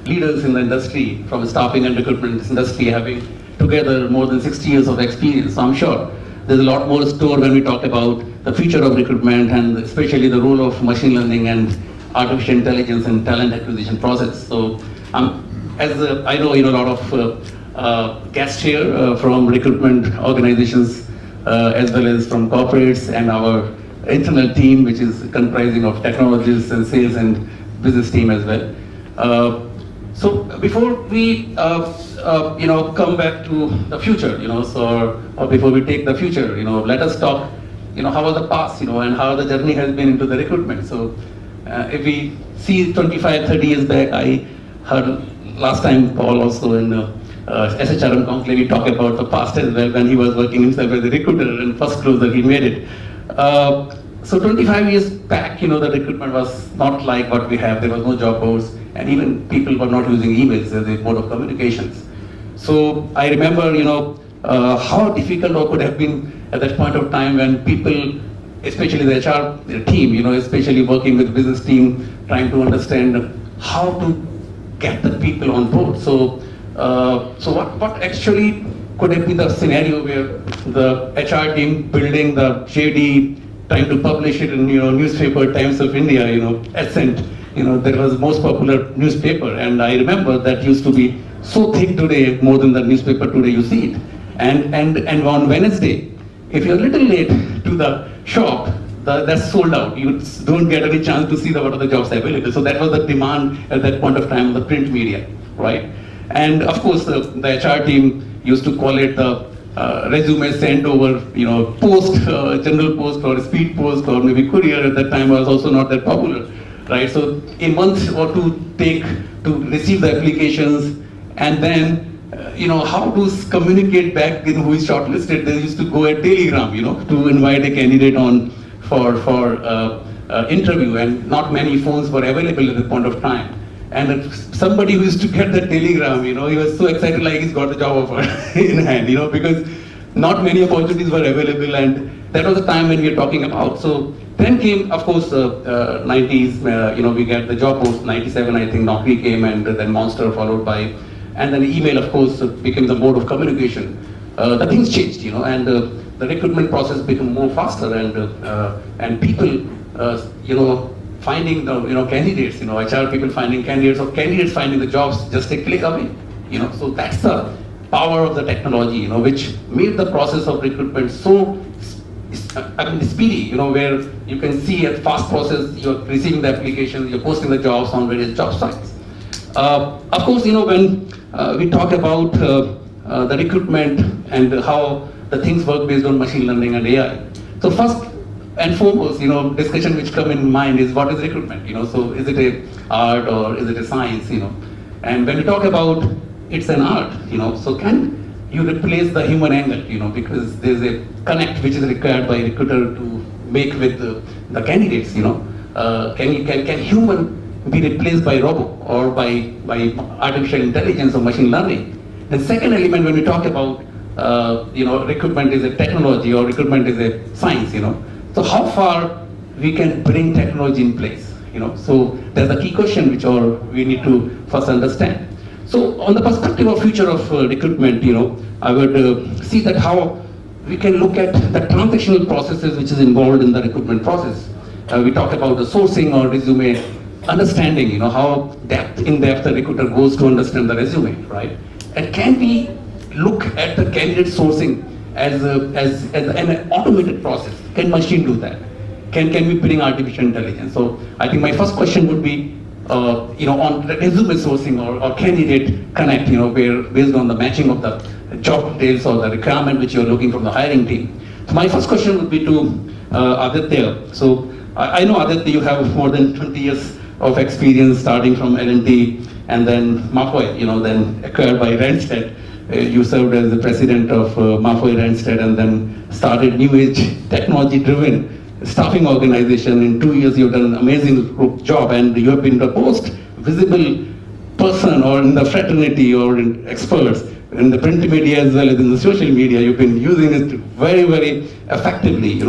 leaders in the industry, from the staffing and recruitment industry, having together more than 60 years of experience. So I'm sure there's a lot more to store when we talk about the future of recruitment and especially the role of machine learning and artificial intelligence and talent acquisition process. So I know a lot of guests here from recruitment organizations as well as from corporates and our internal team, which is comprising of technologists and sales and business team as well. So before we come back to the future, or before we take the future, let us talk, how was the past, and how the journey has been into the recruitment. So if we see 25, 30 years back, I heard last time Paul also in SHRM Conclave, he talked about the past as well when he was working himself as a recruiter and first closer he made it. So 25 years back, the recruitment was not like what we have. There was no job boards, and even people were not using emails as a mode of communications. So I remember, how difficult it could have been at that point of time when people, especially the HR team, especially working with business team, trying to understand how to get the people on board. So, what actually could have been the scenario where the HR team building the JD, trying to publish it in newspaper, Times of India, Ascent, that was most popular newspaper, and I remember that used to be so thick today, more than the newspaper today you see it. And on Wednesday, if you're a little late to the shop, that's sold out. You don't get any chance to see what are the jobs available. So that was the demand at that point of time of the print media, right? And of course, the HR team used to call it the resume sent over, post, general post or speed post or maybe courier. At that time was also not that popular, right? So a month or two take to receive the applications, and then how to communicate back in who is shortlisted. They used to go a telegram, to invite a candidate on for interview, and not many phones were available at that point of time. And somebody who used to get the telegram, he was so excited like he's got the job offer in hand, because not many opportunities were available, and that was the time when we were talking about. So then came, of course, 90s, we get the job post, 97 I think, Naukri came, and then Monster followed by, and then email, of course, became the mode of communication. The things changed, and the recruitment process became more faster, and people, finding the candidates, HR people finding candidates, or candidates finding the jobs just a click away. So that's the power of the technology, which made the process of recruitment so speedy, where you can see a fast process, you're receiving the applications, you're posting the jobs on various job sites. Of course, when we talk about the recruitment and how the things work based on machine learning and AI. So first and foremost, discussion which come in mind is what is recruitment, so is it a art or is it a science, and when we talk about it's an art, so can you replace the human angle, because there's a connect which is required by recruiter to make with the candidates, can human be replaced by robot or by artificial intelligence or machine learning? The second element when we talk about, recruitment is a technology or recruitment is a science, so how far we can bring technology in place, so there's a key question which we need to first understand. So on the perspective of future of recruitment, I would see that how we can look at the transactional processes which is involved in the recruitment process. We talked about the sourcing or resume understanding, how in depth the recruiter goes to understand the resume, right? And can we look at the candidate sourcing as an automated process? Can machine do that? Can we bring artificial intelligence? So I think my first question would be, on resume sourcing or candidate connect, where based on the matching of the job details or the requirement which you're looking from the hiring team. So my first question would be to Aditya. So I know Aditya, you have more than 20 years of experience starting from L&T and then Mafoy, then acquired by Randstad. You served as the president of Mafoy Randstad and then started new age technology driven staffing organization. In 2 years you've done an amazing job, and you have been the most visible person or in the fraternity or in experts in the print media as well as in the social media. You've been using it very, very effectively,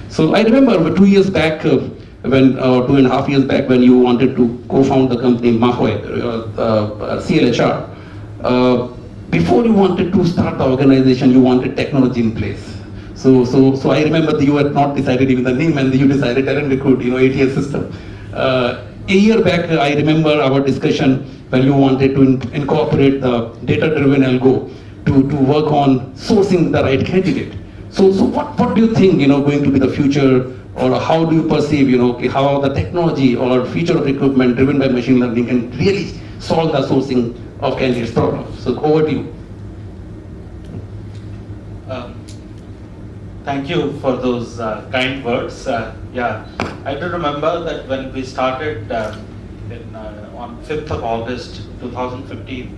So I remember 2 years back, when 2.5 years back, when you wanted to co-found the company Mahoy, CLHR. Before you wanted to start the organization, you wanted technology in place. So I remember that you had not decided even the name, and you decided TalentRecruit, ATS system. A year back, I remember our discussion when you wanted to incorporate the data-driven algo to work on sourcing the right candidate. So what do you think, going to be the future, or how do you perceive, how the technology or future of recruitment driven by machine learning can really solve the sourcing of candidates problem? So over to you. Thank you for those kind words. Yeah, I do remember that when we started on 5th of August 2015,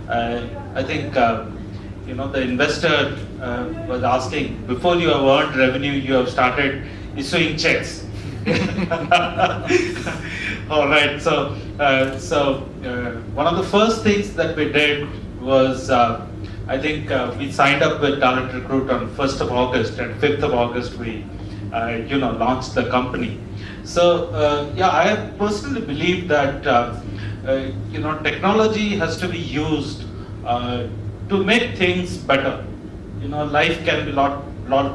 I think the investor was asking, before you have earned revenue, you have started issuing checks. All right. So one of the first things that we did was, I think we signed up with TalentRecruit on 1st of August, and 5th of August we, launched the company. So I personally believe that technology has to be used to make things better. Life can be lot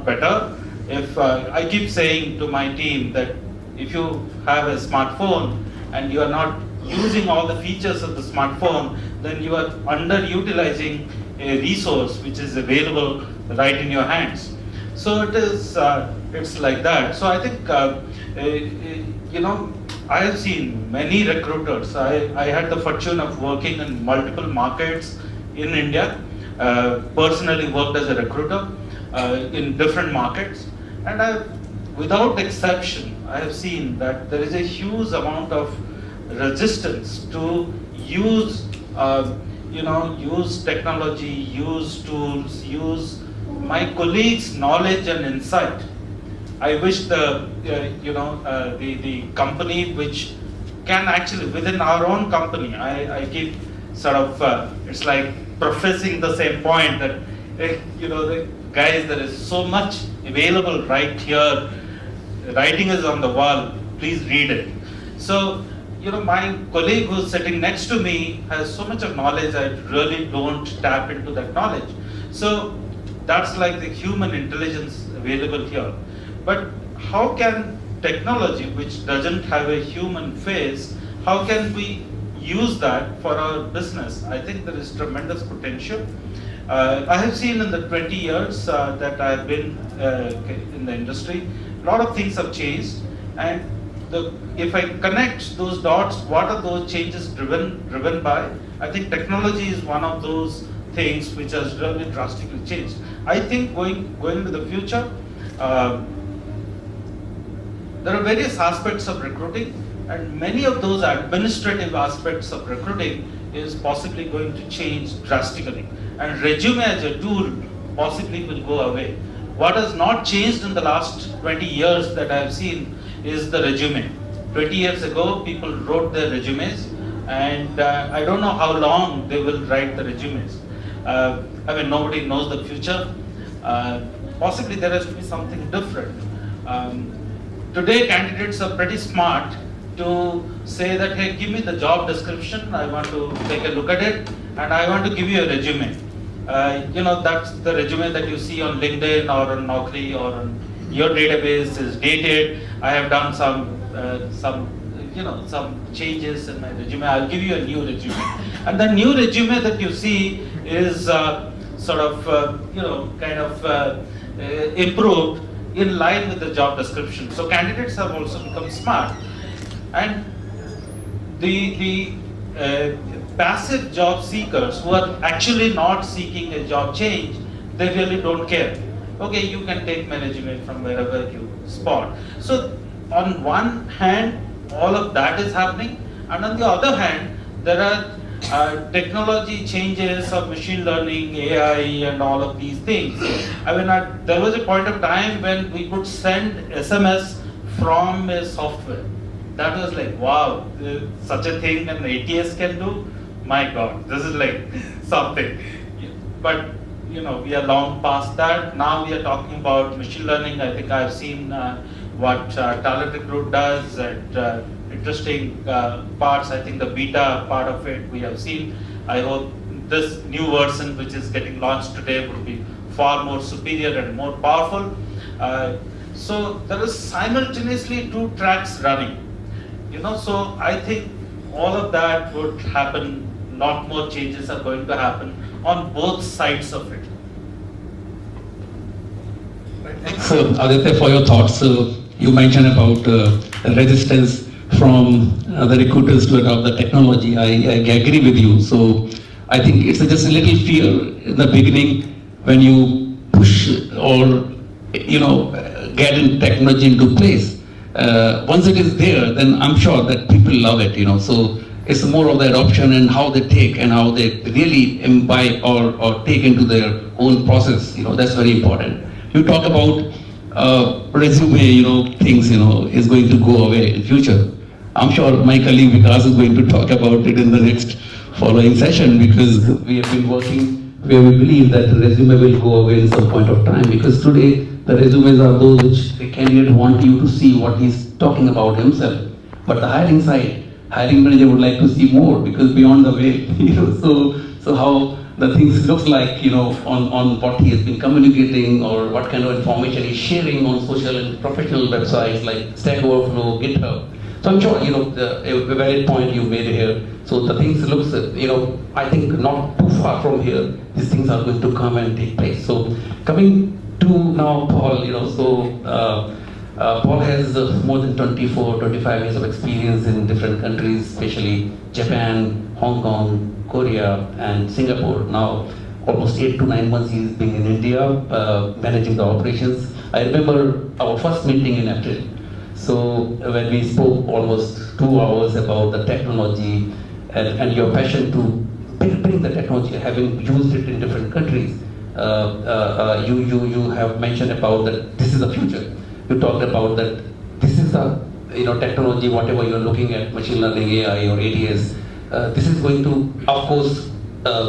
better. If I keep saying to my team that if you have a smartphone and you are not using all the features of the smartphone, then you are underutilizing a resource which is available right in your hands. So it's like that. So I think I have seen many recruiters. I had the fortune of working in multiple markets in India. Personally worked as a recruiter in different markets, and without exception, I have seen that there is a huge amount of resistance to use technology, use tools, use my colleagues' knowledge and insight. I wish the company which can actually, within our own company, I keep sort of, it's like professing the same point that, the guys, there is so much available right here. Writing is on the wall, please read it. So, my colleague who's sitting next to me has so much of knowledge, I really don't tap into that knowledge. So that's like the human intelligence available here. But how can technology, which doesn't have a human face, how can we use that for our business? I think there is tremendous potential. I have seen in the 20 years that I have been in the industry, a lot of things have changed, and if I connect those dots, what are those changes driven by? I think technology is one of those things which has really drastically changed. I think going into the future, there are various aspects of recruiting, and many of those administrative aspects of recruiting is possibly going to change drastically. And resume as a tool possibly will go away. What has not changed in the last 20 years that I have seen is the resume. 20 years ago, people wrote their resumes, and I don't know how long they will write the resumes. Nobody knows the future. Possibly there has to be something different. Today, candidates are pretty smart to say that, hey, give me the job description, I want to take a look at it, and I want to give you a resume. That's the resume that you see on LinkedIn or on Naukri or on your database is dated. I have done some changes in my resume. I'll give you a new resume. And the new resume that you see is improved in line with the job description. So candidates have also become smart. And the passive job seekers who are actually not seeking a job change, they really don't care. Okay, you can take my resume from wherever you spot. So on one hand, all of that is happening, and on the other hand, there are technology changes of machine learning, AI, and all of these things. There was a point of time when we could send SMS from a software. That was like, wow, such a thing an ATS can do? My God, this is like something. But we are long past that. Now we are talking about machine learning. I think I've seen what TalentRecruit does, and interesting parts. I think the beta part of it we have seen. I hope this new version, which is getting launched today, will be far more superior and more powerful. So there is simultaneously two tracks running. So I think all of that would happen. Lot more changes are going to happen on both sides of it. Thanks, Aditya, for your thoughts. You mentioned about resistance from the recruiters to adopt the technology. I agree with you. So I think it's just a little fear in the beginning when you push or get in technology into place. Once it is there, then I'm sure that people love it. So it's more of the adoption and how they take and how they really imbibe or take into their own process. That's very important. You talk about resume, things, is going to go away in future. I'm sure my colleague Vikas is going to talk about it in the next following session, because we have been working where we believe that the resume will go away in some point of time, because today the resumes are those which the candidate want you to see what he's talking about himself. But the hiring side, hiring manager would like to see more, because beyond the way, so how the things looks like, on what he has been communicating or what kind of information he's sharing on social and professional websites like Stack Overflow, GitHub. So I'm sure, a valid point you made here. So the things looks, I think not too far from here, these things are going to come and take place. So coming to now Paul, Paul has more than 24, 25 years of experience in different countries, especially Japan, Hong Kong, Korea, and Singapore. Now, almost 8 to 9 months he's been in India, managing the operations. I remember our first meeting in April. So when we spoke almost 2 hours about the technology and your passion to bring the technology, having used it in different countries, you have mentioned about that this is the future. You talked about that this is the technology, whatever you're looking at, machine learning, AI or ADS, this is going to, of course,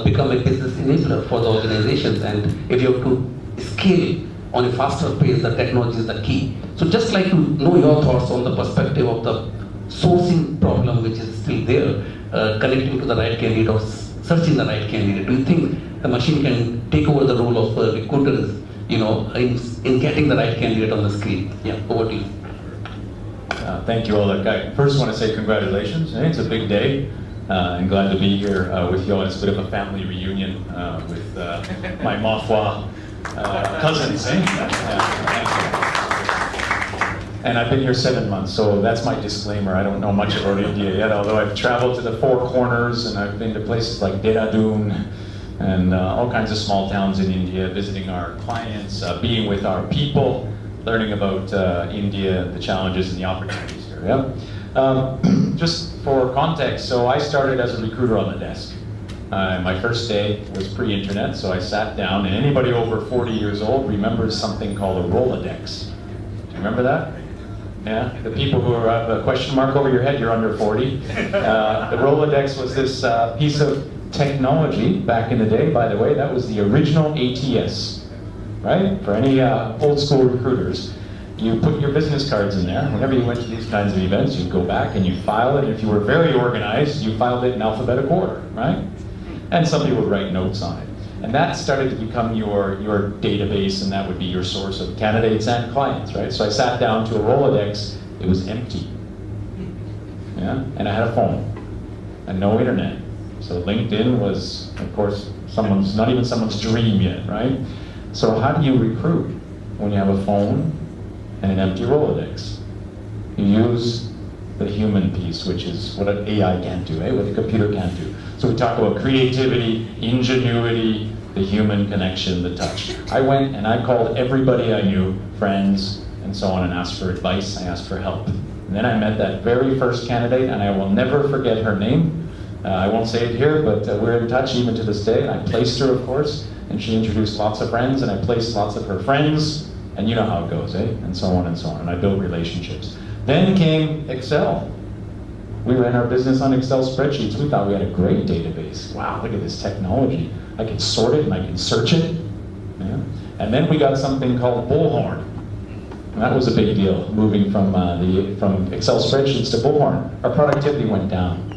become a business enabler for the organizations. And if you have to scale on a faster pace, the technology is the key. So just like to know your thoughts on the perspective of the sourcing problem which is still there, connecting to the right candidate or searching the right candidate. Do you think the machine can take over the role of recruiters, in getting the right candidate on the screen? Yeah, over to you. Thank you, Alok. I first want to say congratulations. I think it's a big day. I'm glad to be here with you all. It's a bit of a family reunion with my Mafwa cousins. And I've been here 7 months, so that's my disclaimer. I don't know much about India yet, although I've traveled to the Four Corners and I've been to places like Dehradun and all kinds of small towns in India, visiting our clients, being with our people, learning about India, the challenges and the opportunities here. Yeah. Just for context, so I started as a recruiter on the desk. My first day was pre-internet, so I sat down, and anybody over 40 years old remembers something called a Rolodex. Do you remember that? Yeah, the people who have a question mark over your head, you're under 40. The Rolodex was this piece of technology back in the day. By the way, that was the original ATS, right? For any old school recruiters, you put your business cards in there. Whenever you went to these kinds of events, you'd go back and you'd file it. And if you were very organized, you filed it in alphabetical order, right? And somebody would write notes on it. And that started to become your database, and that would be your source of candidates and clients, right? So I sat down to a Rolodex, it was empty. Yeah, and I had a phone and no internet. So LinkedIn was, of course, not even someone's dream yet, right? So how do you recruit when you have a phone and an empty Rolodex? You use the human piece, which is what an AI can't do, what a computer can't do. So we talk about creativity, ingenuity, the human connection, the touch. I went and I called everybody I knew, friends, and so on, and asked for advice, I asked for help. And then I met that very first candidate, and I will never forget her name. I won't say it here, but we're in touch even to this day. I placed her, of course, and she introduced lots of friends, and I placed lots of her friends, and you know how it goes, and so on and so on, and I built relationships. Then came Excel. We ran our business on Excel spreadsheets. We thought we had a great database. Wow, look at this technology. I can sort it and I can search it. Yeah. And then we got something called Bullhorn. And that was a big deal, moving from Excel spreadsheets to Bullhorn. Our productivity went down.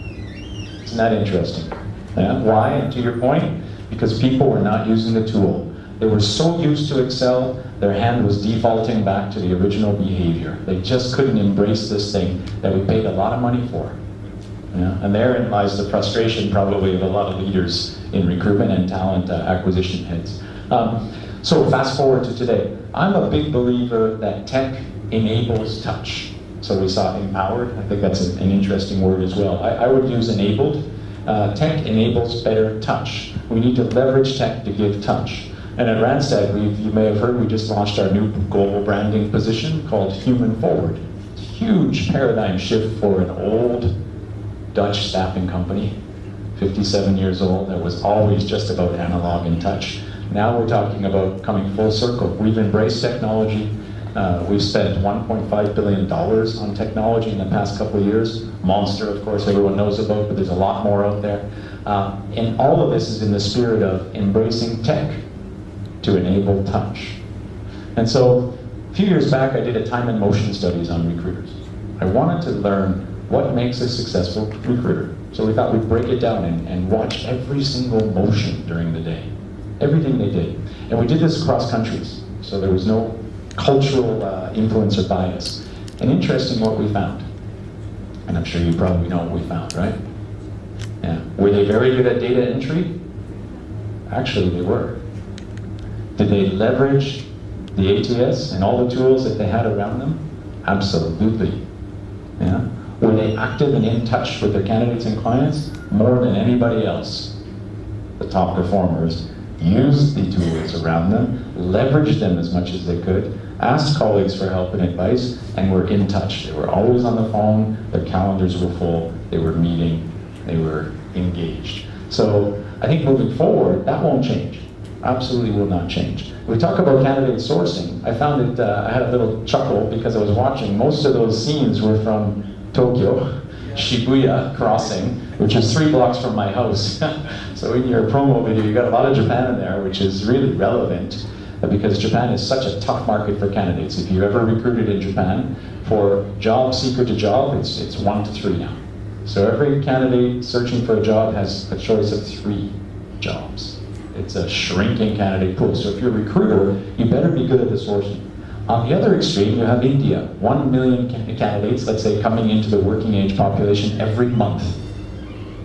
Isn't that interesting? Yeah. Why? And to your point, because people were not using the tool. They were so used to Excel, their hand was defaulting back to the original behavior. They just couldn't embrace this thing that we paid a lot of money for. Yeah. And therein lies the frustration probably of a lot of leaders in recruitment and talent acquisition heads. So fast forward to today. I'm a big believer that tech enables touch. So we saw empowered. I think that's an interesting word as well. I would use enabled. Tech enables better touch. We need to leverage tech to give touch. And at Randstad, you may have heard, we just launched our new global branding position called Human Forward. Huge paradigm shift for an old Dutch staffing company, 57 years old, that was always just about analog and touch. Now we're talking about coming full circle. We've embraced technology. We've spent $1.5 billion on technology in the past couple of years. Monster, of course, everyone knows about, but there's a lot more out there. And all of this is in the spirit of embracing tech to enable touch. And so a few years back, I did a time and motion studies on recruiters. I wanted to learn what makes a successful recruiter. So we thought we'd break it down and watch every single motion during the day. Everything they did. And we did this across countries. So there was no cultural influence or bias. And interesting what we found. And I'm sure you probably know what we found, right? Yeah. Were they very good at data entry? Actually, they were. Did they leverage the ATS and all the tools that they had around them? Absolutely. Yeah. Were they active and in touch with their candidates and clients? More than anybody else. The top performers used the tools around them, leveraged them as much as they could, asked colleagues for help and advice, and were in touch. They were always on the phone, their calendars were full, they were meeting, they were engaged. So I think moving forward, that won't change. Absolutely will not change. We talk about candidate sourcing. I found it, I had a little chuckle because I was watching, most of those scenes were from Tokyo, Shibuya crossing, which is 3 blocks from my house. So in your promo video, you got a lot of Japan in there, which is really relevant because Japan is such a tough market for candidates. If you ever recruited in Japan, for job seeker to job, it's 1 to 3 now. So every candidate searching for a job has a choice of 3 jobs. It's a shrinking candidate pool. So if you're a recruiter, you better be good at the sourcing. On the other extreme, you have India. 1 million candidates, let's say, coming into the working age population every month.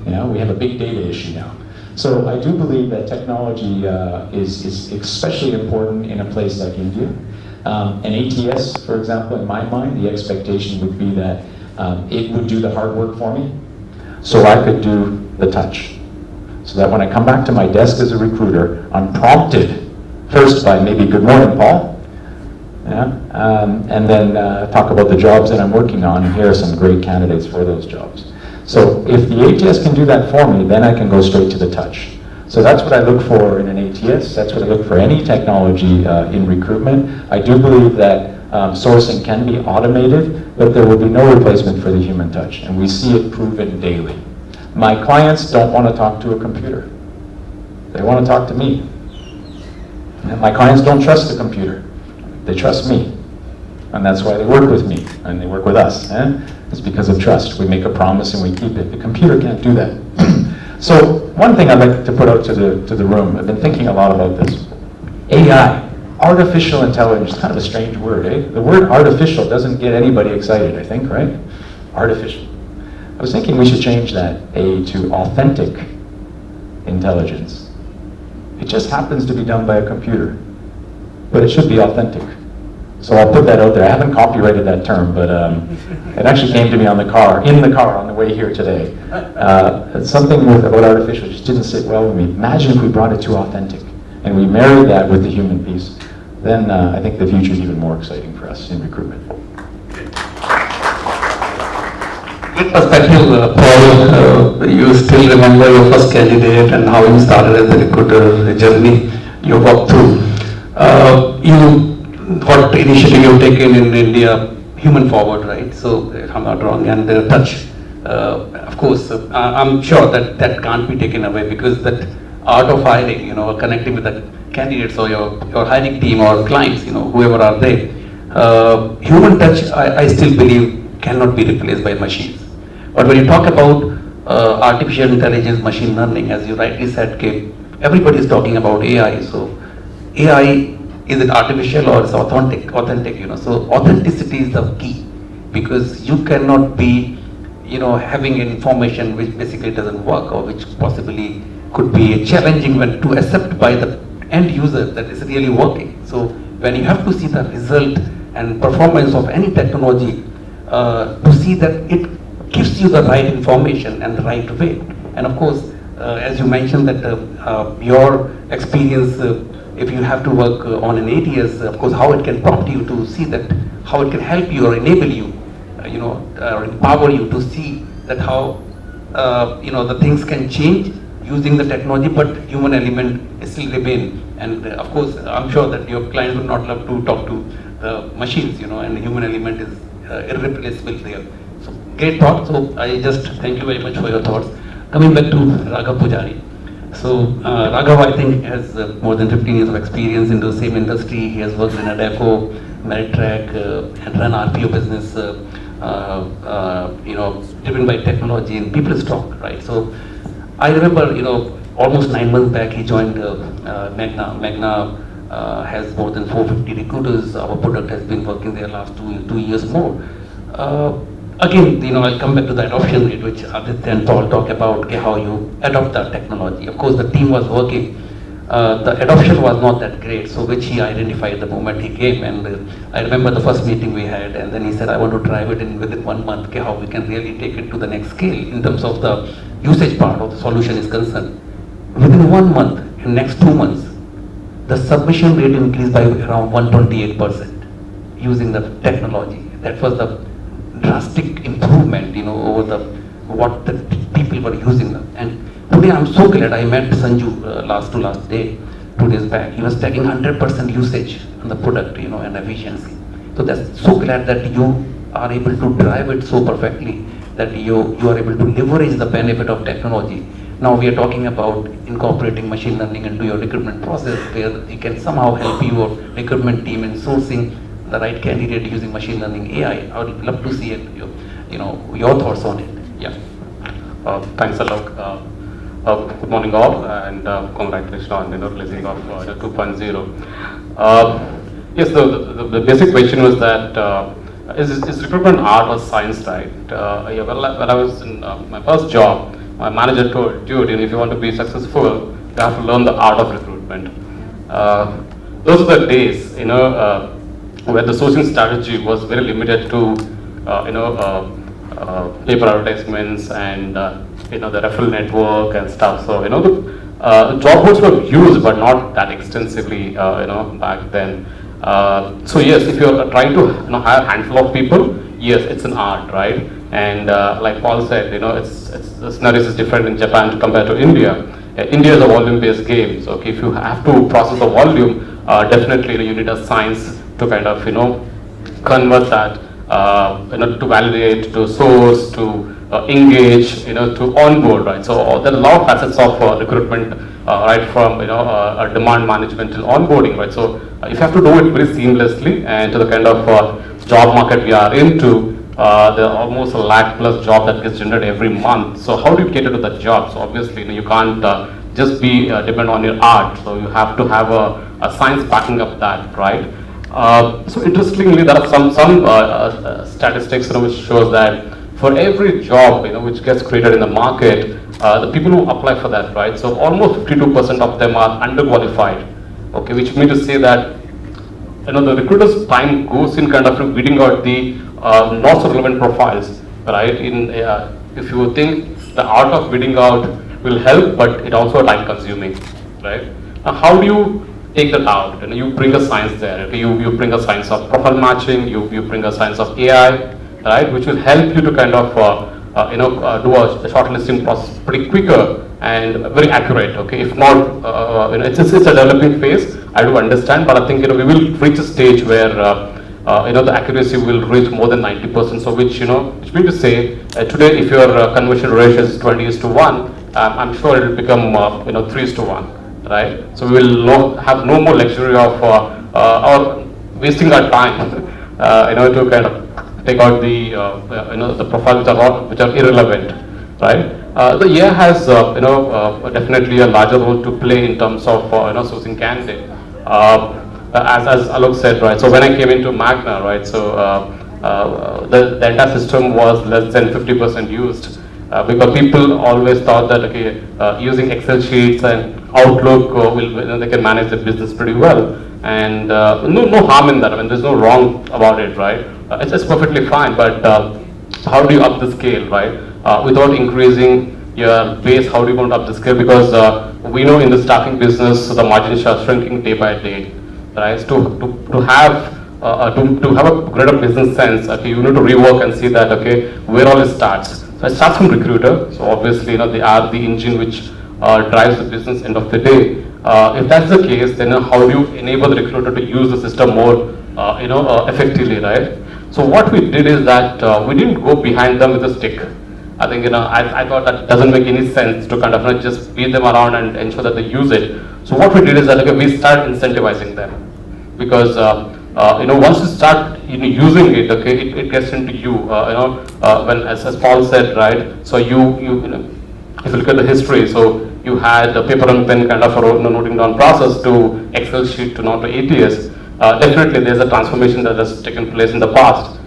You know, we have a big data issue now. So I do believe that technology is especially important in a place like India. An ATS, for example, in my mind, the expectation would be that it would do the hard work for me, so I could do the touch. So that when I come back to my desk as a recruiter, I'm prompted first by maybe good morning, Paul, and then talk about the jobs that I'm working on, and here are some great candidates for those jobs. So if the ATS can do that for me, then I can go straight to the touch. So that's what I look for in an ATS, that's what I look for any technology in recruitment. I do believe that sourcing can be automated, but there will be no replacement for the human touch, and we see it proven daily. My clients don't want to talk to a computer. They want to talk to me. And my clients don't trust the computer. They trust me. And that's why they work with me, and they work with us. It's because of trust. We make a promise and we keep it. The computer can't do that. So one thing I'd like to put out to the room, I've been thinking a lot about this. AI, artificial intelligence, kind of a strange word, eh? The word artificial doesn't get anybody excited, I think, right? Artificial. I was thinking we should change that A to authentic intelligence. It just happens to be done by a computer, but it should be authentic. So I'll put that out there. I haven't copyrighted that term, but it actually came to me in the car on the way here today. Something about artificial just didn't sit well with me. Imagine if we brought it to authentic, and we married that with the human piece. Then I think the future is even more exciting for us in recruitment. Good perspective, Paul. You still remember your first candidate and how you started as a recruiter journey you walked through. What initiative you've taken in India, Human Forward, right? So if I'm not wrong, and the touch. Of course, I'm sure that can't be taken away because that art of hiring, connecting with the candidates or your hiring team or clients, whoever are they, Human touch, I still believe, cannot be replaced by machines. But when you talk about artificial intelligence, machine learning, as you rightly said, Kate, everybody is talking about AI. So AI, is it artificial or is it authentic, you know? So authenticity is the key, because you cannot be, you know, having information which basically doesn't work, or which possibly could be challenging when to accept by the end user that is really working. So when you have to see the result and performance of any technology, to see that it gives you the right information and the right way. And of course, as you mentioned that your experience, if you have to work on an ATS, of course, how it can prompt you to see that, how it can help you or enable you, you know, or empower you to see that how, you know, the things can change using the technology, but human element still remain. And of course, I'm sure that your clients would not love to talk to the machines, you know, and the human element is irreplaceable there. So great thought. So I just thank you very much for your thoughts. Coming back to Raghav Poojary. So Raghav, I think, has more than 15 years of experience in the same industry. He has worked in Adecco, Meritrack, and run RPO business, you know, driven by technology and people stock, right? So I remember, you know, almost 9 months back, he joined Magna. Magna has more than 450 recruiters. Our product has been working there last 2 years more. Again, you know, I'll come back to the adoption rate, which Aditya and Paul talk about, okay, how you adopt that technology. Of course, the team was working. The adoption was not that great, so which he identified the moment he came. And I remember the first meeting we had, and then he said, I want to drive it in within 1 month, okay, how we can really take it to the next scale in terms of the usage part of the solution is concerned. Within 1 month, in next 2 months, the submission rate increased by around 128% using the technology. That was the drastic improvement, you know, over the what the people were using them. And today I'm so glad I met Sanju last 2 days back. He was taking 100% usage on the product, you know, and efficiency. So that's so glad that you are able to drive it so perfectly that you are able to leverage the benefit of technology. Now we are talking about incorporating machine learning into your recruitment process, where it can somehow help your recruitment team in sourcing the right candidate using machine learning AI. I would love to see it, you know, your thoughts on it. Yeah. Thanks, Alok. Good morning, all, and congratulations on releasing of 2.0. Yes, the basic question was that is recruitment art or science, right? Yeah, well, when I was in my first job, my manager told, dude, if you want to be successful, you have to learn the art of recruitment. Those are the days, you know, where the sourcing strategy was very limited to, you know, paper advertisements and, you know, the referral network and stuff. So, you know, the job boards were used, but not that extensively, you know, back then. So yes, if you're trying to, you know, hire a handful of people, yes, it's an art, right? And like Paul said, you know, the scenarios is different in Japan compared to India. India is a volume-based game. So okay, if you have to process the volume, definitely, you know, you need a science to kind of, you know, convert that, you know, to validate, to source, to engage, you know, to onboard, right? So there are a lot of facets of recruitment, right from, you know, demand management till onboarding, right? So if you have to do it very seamlessly and to the kind of job market we are into, there are almost a lakh plus job that gets generated every month. So how do you cater to that job? So obviously, you know, you can't just be depend on your art. So you have to have a science backing up that, right? So interestingly, there are some statistics, you know, which shows that for every job, you know, which gets created in the market, the people who apply for that, right? So almost 52% of them are underqualified. Okay, which means to say that, you know, the recruiter's time goes in kind of weeding out the not so relevant profiles, right? In if you think the art of weeding out will help, but it also time consuming, right? Now, how do you take that out? You know, you bring a science there. Okay? You bring a science of profile matching. You bring a science of AI, right? Which will help you to kind of you know, do a shortlisting process pretty quicker and very accurate. Okay, if not, you know, it's a developing phase. I do understand, but I think, you know, we will reach a stage where you know, the accuracy will reach more than 90%. So which, you know, which means to say today, if your conversion ratio is 20:1, I'm sure it will become you know, 3:1, right? So we will have no more luxury of or wasting our time to kind of take out the, the profiles which are irrelevant, right? The AI has, definitely a larger role to play in terms of, sourcing candidate. As Alok said, right? So when I came into Magna, right? So the entire system was less than 50% used. Because people always thought that okay, using Excel sheets and Outlook they can manage the business pretty well, and no harm in that. I mean, there's no wrong about it, right? It's perfectly fine. But how do you up the scale, right? Without increasing your base, how do you want to up the scale? Because we know in the staffing business, the margins are shrinking day by day, right? To have a greater business sense, okay, you need to rework and see that okay, where all it starts. So it starts from recruiter. So obviously, they are the engine which drives the business end of the day. If that's the case, then how do you enable the recruiter to use the system more, effectively, right? So what we did is that we didn't go behind them with a stick. I think, I thought that doesn't make any sense to kind of just beat them around and ensure that they use it. So what we did is that okay, we start incentivizing them, because once you start using it, okay, it gets into you. When as Paul said, right? So you if you look at the history, so you had a paper and pen kind of a noting down process to Excel sheet to now to ATS. Definitely, there's a transformation that has taken place in the past.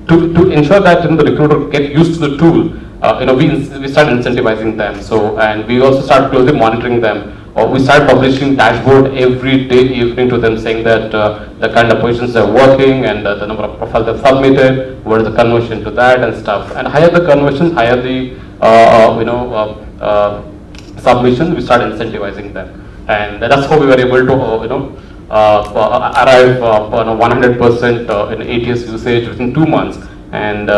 To ensure that the recruiter get used to the tool, we start incentivizing them. So and we also start closely monitoring them. We start publishing dashboard every day evening to them, saying that the kind of positions they're working and the number of profiles they've submitted, what is the conversion to that and stuff. And higher the conversions, higher the submissions, we start incentivizing them, and that's how we were able to arrive on 100% in ATS usage within 2 months. And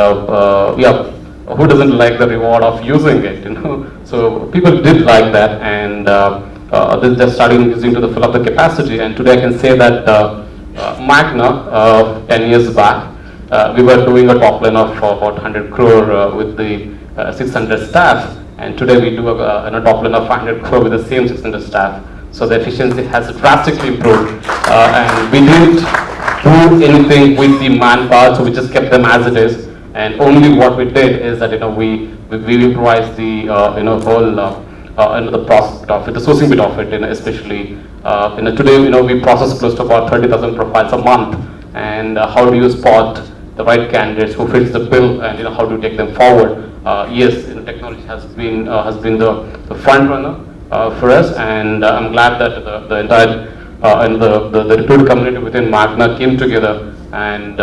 yeah, who doesn't like the reward of using it? So people did like that, and they're starting using to the fill up the capacity. And today I can say that Magna 10 years back, we were doing a top line of about 100 crore with the 600 staff, and today we do a top line of 500 crore with the same 600 staff. So the efficiency has drastically improved, and we didn't do anything with the manpower, so we just kept them as it is. And only what we did is that we improvised the whole the process of it, the sourcing bit of it, especially today we process close to about 30,000 profiles a month. And how do you spot the right candidates who fits the bill, and how do you take them forward? Yes, technology has been the front runner for us, and I'm glad that the entire and the recruit community within Magna came together, and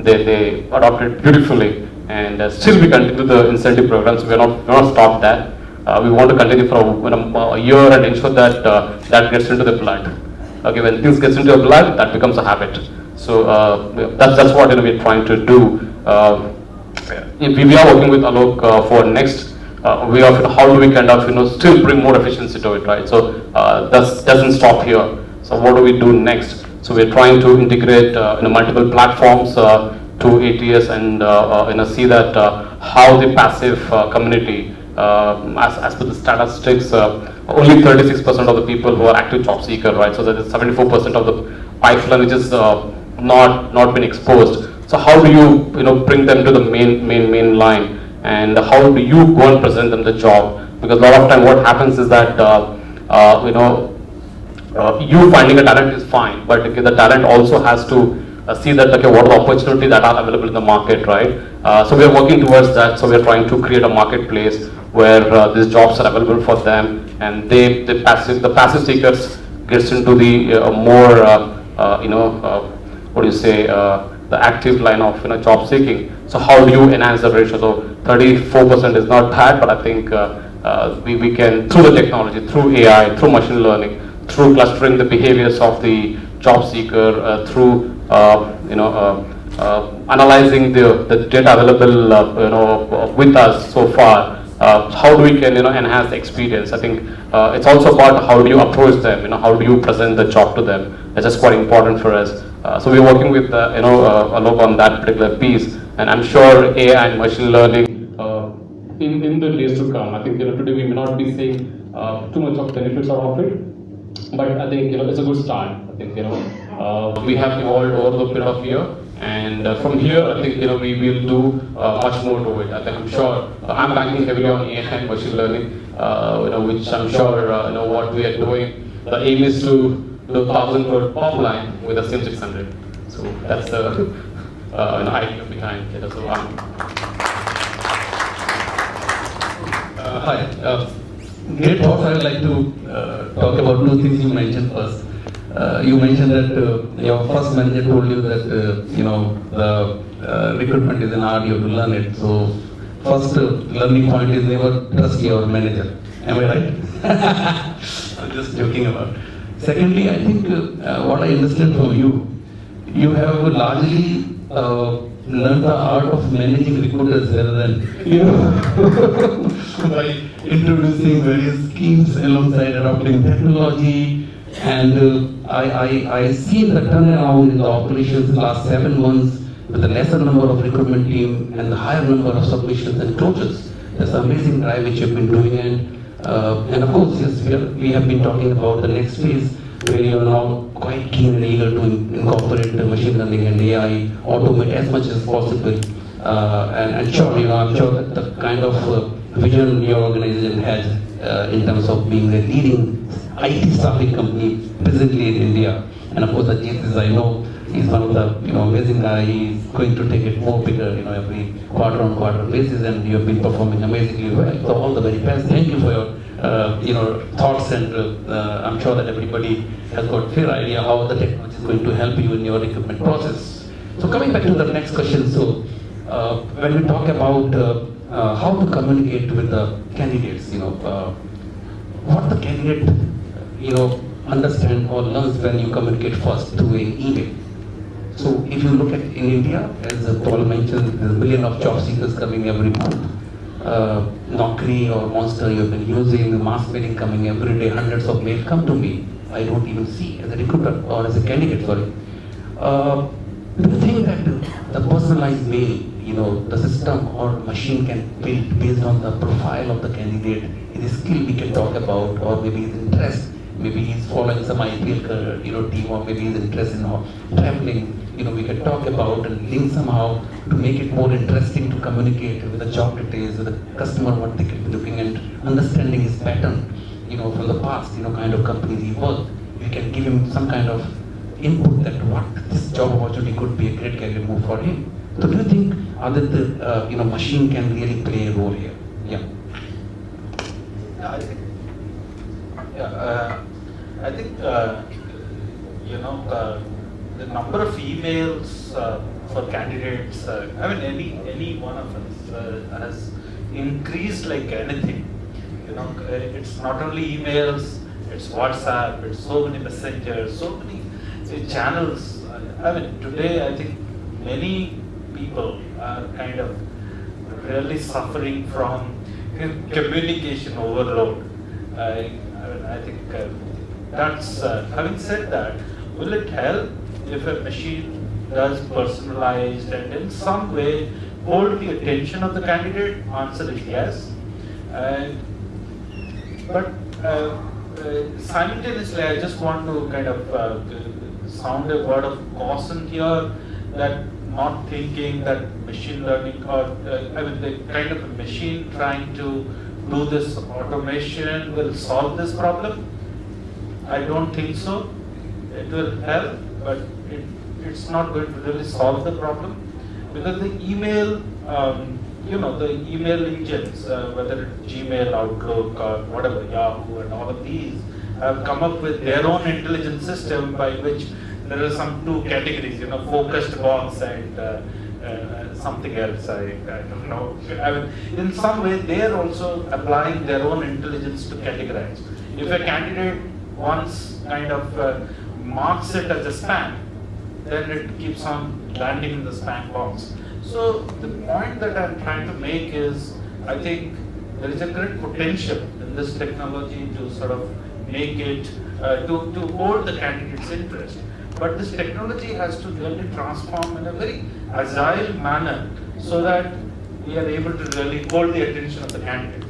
they adopted beautifully. And still we continue the incentive programs. We are not stopped that. We want to continue for a year and ensure that that gets into the blood. Okay, when things gets into the blood, that becomes a habit. So that's what we're trying to do. We are working with Alok for next way of how do we kind of still bring more efficiency to it, right? So that doesn't stop here. So what do we do next? So we're trying to integrate multiple platforms to ATS, and see that how the passive community, as per the statistics, only 36% of the people who are active job seeker, right? So that is 74% of the pipeline which is not been exposed. So how do you bring them to the main line, and how do you go and present them the job? Because a lot of time what happens is that you finding a talent is fine, but the talent also has to see that what are the opportunities that are available in the market, right? So we are working towards that. So we are trying to create a marketplace where these jobs are available for them, and the passive seekers gets into the more the active line of job seeking. So how do you enhance the ratio? So 34% is not bad, but I think we can, through the technology, through AI, through machine learning, through clustering the behaviors of the job seeker, through analyzing the data available with us so far, how do we can enhance the experience? I think it's also about how do you approach them, how do you present the job to them. That's just quite important for us. So we're working with Alok on that particular piece, and I'm sure AI and machine learning in the days to come. I think today we may not be seeing too much of benefits out of it, but I think it's a good start. I think We have evolved over the period of year, and from here, I think we will do much more to it. I think I'm sure I'm banking heavily on AI and machine learning, which I'm sure what we are doing. The aim is to do 1,000 crore top line with a SIM 600. So that's the idea behind it. So Hi. Great thoughts. I would like to talk about two things you mentioned first. You mentioned that your first manager told you that the recruitment is an art, you have to learn it. So first learning point is never trust your manager. Am I right? I'm just joking about. Secondly, I think what I understand from you, you have largely learned the art of managing recruiters rather than by introducing various schemes alongside adopting technology. And I see the turnaround in the operations in the last 7 months with the lesser number of recruitment team and the higher number of submissions and closures. That's an amazing drive which you've been doing. And of course, yes, we have been talking about the next phase where you are now quite keen and eager to incorporate the machine learning and AI, automate as much as possible. And sure, I'm sure that the kind of vision your organization has in terms of being a leading IT staffing company presently in India. And of course, Ajit is, I know, he's one of the amazing guy. He's going to take it more bigger, every quarter-on-quarter basis, and you have been performing amazingly well. So all the very best. Thank you for your thoughts, and I'm sure that everybody has got a fair idea how the technology is going to help you in your recruitment process. So coming back to the next question, so when we talk about how to communicate with the candidates, what the candidate understand or learns when you communicate first through an email. So if you look at in India, as Paul mentioned, there's a million of job seekers coming every month. Naukri or Monster you have been using, mass mailing coming every day, hundreds of mail come to me. I don't even see as a recruiter or as a candidate, sorry. Do you think that the personalized mail, the system or machine can build based on the profile of the candidate, his skill we can talk about, or maybe his interest, maybe he's following some IPL team, or maybe his interest in traveling, we can talk about and link somehow to make it more interesting to communicate with the job details, with the customer, what they can be looking and understanding his pattern, from the past, kind of companies he worked. We can give him some kind of input that what this job opportunity could be a great career move for him. So do you think Aditya, machine can really play a role here? Yeah. I think the number of emails for candidates, any one of us has increased like anything. It's not only emails, it's WhatsApp, it's so many messengers, so many channels. Today I think many people are kind of really suffering from communication overload. I think that's, having said that, will it help if a machine does personalized and in some way hold the attention of the candidate? Answer is yes. But simultaneously, I just want to kind of sound a word of caution here, that not thinking that machine learning or the kind of a machine trying to do this automation will solve this problem. I don't think so. It will help, but it's not going to really solve the problem, because the email, the email engines, whether it's Gmail, Outlook, or whatever, Yahoo, and all of these have come up with their own intelligent system by which there are some two categories, focused box and something else. I don't know. In some way, they are also applying their own intelligence to categorize. If a candidate once kind of marks it as a spam, then it keeps on landing in the spam box. So the point that I'm trying to make is, I think there is a great potential in this technology to sort of make it, to hold the candidate's interest. But this technology has to really transform in a very agile manner so that we are able to really hold the attention of the candidate.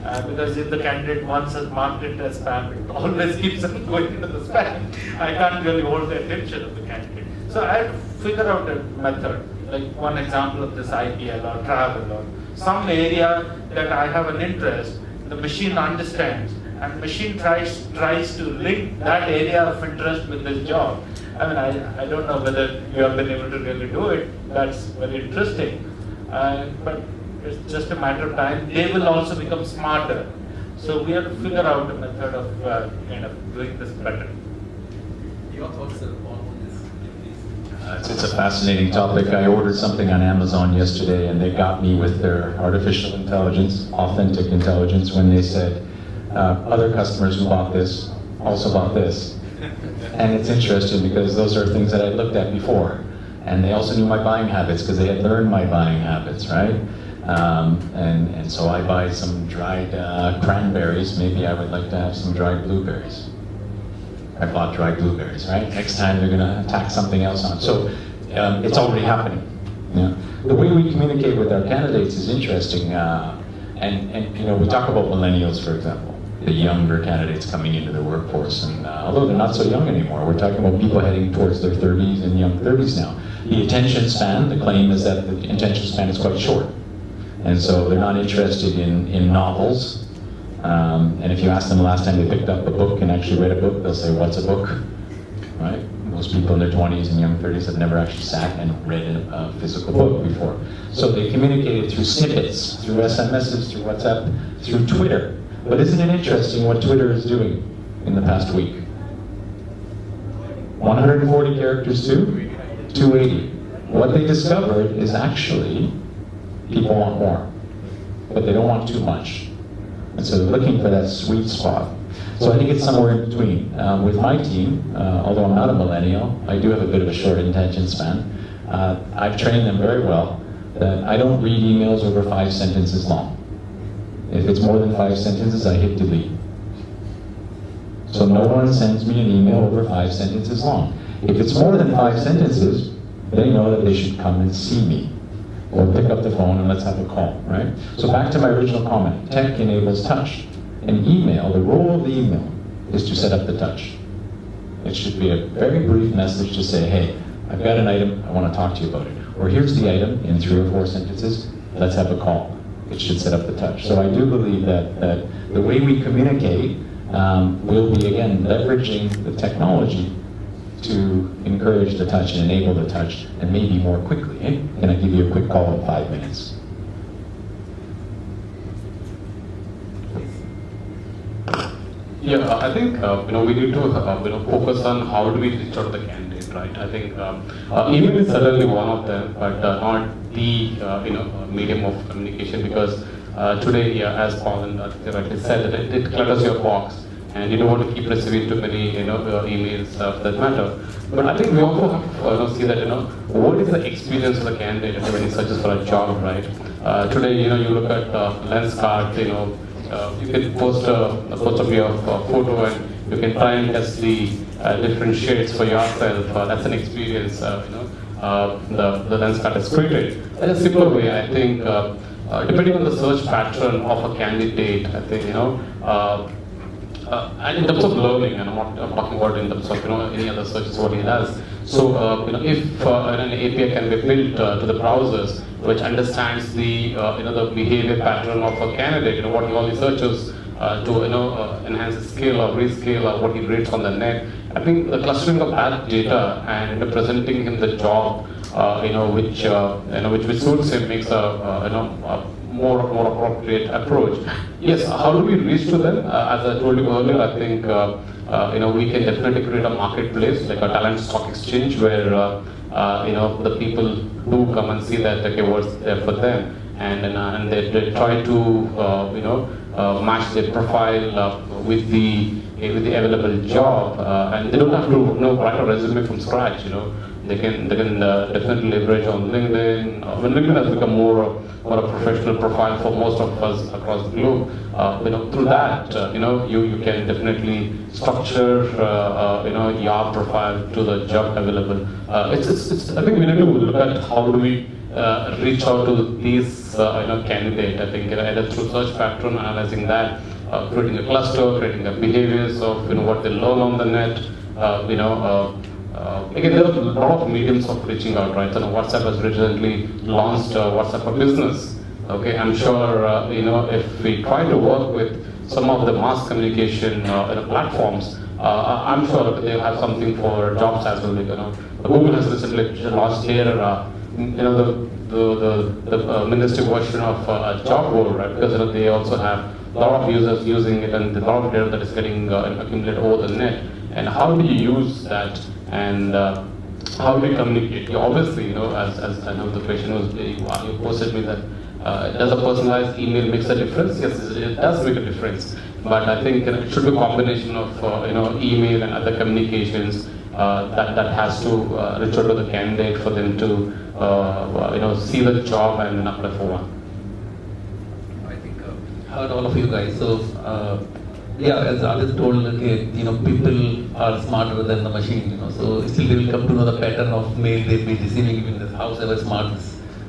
Because if the candidate once has marked it as spam, it always keeps on going into the spam. I can't really hold the attention of the candidate. So I had to figure out a method, like one example of this IPL or travel or some area that I have an interest, the machine understands, and machine tries to link that area of interest with this job. I mean, I don't know whether you have been able to really do it. That's very interesting. But it's just a matter of time. They will also become smarter. So we have to figure out a method of kind of doing this better. Your thoughts on this, please? It's a fascinating topic. I ordered something on Amazon yesterday and they got me with their artificial intelligence, authentic intelligence, when they said, other customers who bought this also bought this. And it's interesting because those are things that I looked at before. And they also knew my buying habits because they had learned my buying habits, right? And so I buy some dried cranberries. Maybe I would like to have some dried blueberries. I bought dried blueberries, right? Next time they're going to tack something else on. So it's already happening. Yeah. The way we communicate with our candidates is interesting. And you know, we talk about millennials, for example, the younger candidates coming into the workforce. And although they're not so young anymore, we're talking about people heading towards their 30s and young 30s now. The attention span, the claim is that the attention span is quite short. And so they're not interested in novels. And if you ask them the last time they picked up a book and actually read a book, they'll say, what's a book? Right? Most people in their 20s and young 30s have never actually sat and read a physical book before. So they communicated through snippets, through SMSs, through WhatsApp, through Twitter. But isn't it interesting what Twitter is doing in the past week? 140 characters to 280. What they discovered is actually people want more, but they don't want too much. And so they're looking for that sweet spot. So I think it's somewhere in between. With my team, although I'm not a millennial, I do have a bit of a short attention span. I've trained them very well that I don't read emails over 5 sentences long. If it's more than 5 sentences, I hit delete. So no one sends me an email over 5 sentences long. If it's more than 5 sentences, they know that they should come and see me. Or pick up the phone and let's have a call, right? So back to my original comment, tech enables touch. An email, the role of the email is to set up the touch. It should be a very brief message to say, hey, I've got an item, I want to talk to you about it. Or here's the item in 3 or 4 sentences, let's have a call. It should set up the touch. So I do believe that the way we communicate will be, again, leveraging the technology to encourage the touch and enable the touch, and maybe more quickly. Can I give you a quick call in 5 minutes? Yeah, I think we need to focus on how do we reach out to the candidate, right? I think email is certainly one of them, but not the medium of communication, because today, as Paul and Aditya rightly said, it clutters your box, and you don't want to keep receiving too many emails for that matter. But I think we also have to see that what is the experience of the candidate when he searches for a job, right? Today, you look at lens cards, you can post a photo of your photo and you can try and test the different shades for yourself. That's an experience the lens card has created. In a simpler way, I think, depending on the search pattern of a candidate, I think, and in terms of learning, and I'm talking about in terms of any other searches what he does. So if an API can be built to the browsers, which understands the the behavior pattern of a candidate, what he only searches to enhance his skill or rescale or what he rates on the net. I think the clustering of that data and presenting him the job, which suits him makes a more appropriate approach. Yes, how do we reach to them? As I told you earlier, I think we can definitely create a marketplace like a talent stock exchange where the people do come and see that what's there for them, and they try to match their profile with the available job, and they don't have to write a resume from scratch. They can definitely leverage on LinkedIn. When LinkedIn has become more a professional profile for most of us across the globe, through that, you can definitely structure, your profile to the job available. I think we need to look at how do we reach out to these candidate. I think either through search pattern, analyzing that, creating a cluster, creating a behaviors of what they learn on the net. Again, there are a lot of mediums of reaching out, right? So WhatsApp has recently launched WhatsApp for Business. Okay, I'm sure if we try to work with some of the mass communication platforms, I'm sure they'll have something for jobs as well. Google has recently launched their the ministry version of job board, right? Because they also have a lot of users using it, and a lot of data that is getting accumulated over the net. And how do you use that? And how do you communicate? Obviously, as I know the question was, you posted me that does a personalized email makes a difference? Yes, it does make a difference. But I think it should be a combination of email and other communications that has to reach out to the candidate for them to see the job and then apply for one. I think I heard all of you guys. So yeah, as Aditya told, okay, people are smarter than the machine. So still they will come to know the pattern of mail they'll be receiving, even however smart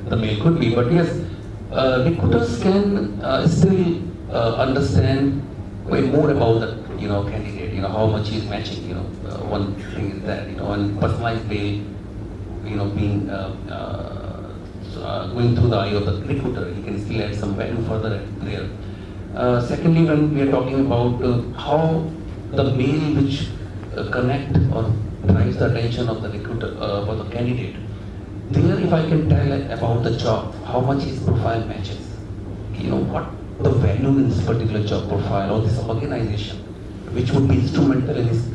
the mail could be. But yes, recruiters can still understand way more about the candidate. How much he is matching. One thing is that and personalized mail, being going through the eye of the recruiter, he can still add some value further there. Secondly, when we are talking about how the mail which connect or drives the attention of the recruiter for the candidate, there if I can tell about the job, how much his profile matches, what the value in this particular job profile or this organization, which would be instrumental in his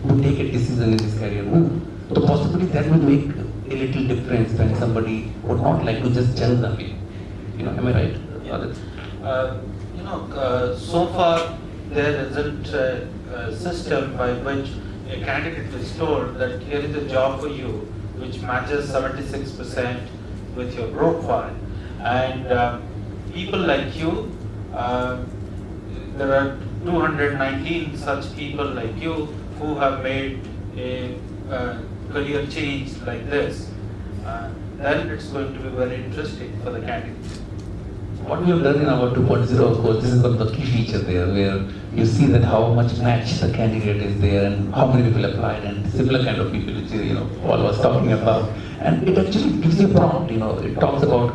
to take a decision in his career move. So possibly that will make a little difference when somebody would not like to just jump the mail. Am I right? Yeah. So far there isn't a system by which a candidate is told that here is a job for you which matches 76% with your profile, and people like you, there are 219 such people like you who have made a career change like this. Then it's going to be very interesting for the candidates. What we have done in our 2.0, of course, this is one of the key features there, where you see that how much match the candidate is there and how many people applied and similar kind of people which all was talking about. And it actually gives you a prompt, it talks about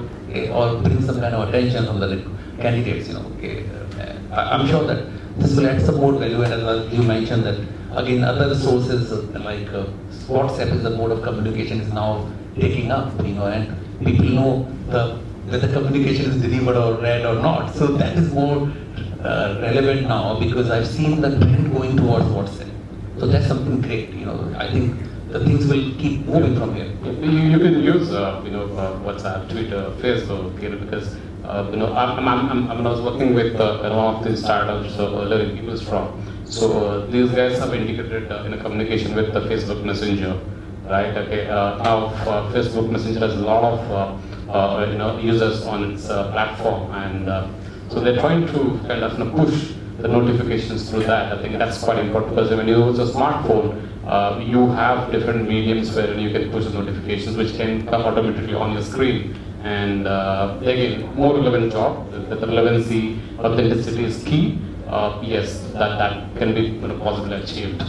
or brings some kind of attention from the candidates, I'm sure that this will add some more value, and as you mentioned that again other sources like WhatsApp is the mode of communication is now taking up, and people know whether communication is delivered or read or not. So that is more relevant now because I've seen the trend going towards WhatsApp. So that's something great. I think the things will keep moving from here. You can use WhatsApp, Twitter, Facebook, because I was working with one of these startups earlier in People's From. So these guys have integrated in a communication with the Facebook Messenger, right? Okay. Now Facebook Messenger has a lot of users on its platform, and so they're trying to kind of push the notifications through that. I think that's quite important because when you use a smartphone, you have different mediums where you can push the notifications which can come automatically on your screen. And again, more relevant job, the relevancy, authenticity is key. Yes, that can be possibly achieved.